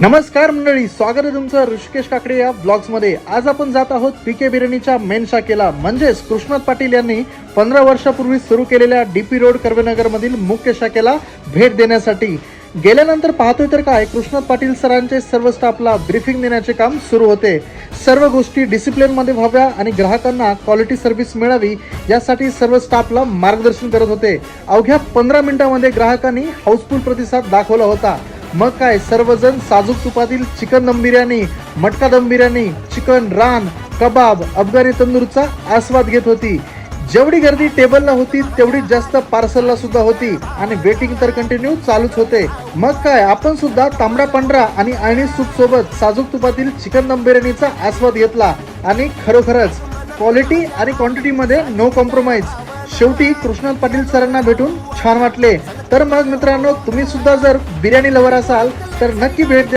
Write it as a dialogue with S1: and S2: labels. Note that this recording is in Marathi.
S1: नमस्कार मंडळी, स्वागत आहे तुमचं ऋषिकेश काकडे या ब्लॉग्स मध्ये। आज आपण जात आहोत पीके बिर्याणीच्या मेन शाखेला, म्हणजेच कृष्णात पाटील यांनी 15 वर्षापूर्वी सुरू केलेल्या डीपी रोड कर्वेनगर मधील मुख्य शाखेला भेट देण्यासाठी। गेल्यानंतर पाहतोय तर काय, कृष्णात पाटील सरांचे सर्व स्टाफला ब्रीफिंग देण्याचे काम सुरू होते। सर्व गोष्टी डिसिप्लिन मध्ये व्हाव्या आणि ग्राहकांना क्वालिटी सर्व्हिस मिळावी यासाठी सर्व स्टाफला मार्गदर्शन करत होते। अवघ्या 15 मिनिटांमध्ये ग्राहकांनी हाऊसफुल प्रतिसाद दाखवला होता। मग काय, सर्वजण साजूक तुपातील चिकन दम बिर्याणी, मटका दम बिर्याणी, चिकन रान, कबाब, अफगाणी तंदूरचा आस्वाद घेत होती। जेवढी गर्दी टेबलला होती तेवढी जास्त पार्सलला सुद्धा होती आणि वेटिंग तर कंटिन्यू चालूच होते। मग काय, आपण सुद्धा तांबडा पांढरा आणि अळणी सूप सोबत साजूक तुपातील चिकन दम बिर्याणीचा आस्वाद घेतला आणि खरोखरच क्वालिटी आणि क्वांटिटी मध्ये नो कॉम्प्रोमाइज। शेवटी कृष्णात पाटील सरांना भेटून छान वाटले। तर मग मित्रांनो, तुम्ही सुद्धा जर बिर्याणी लवर असाल तर नक्की भेट द्या।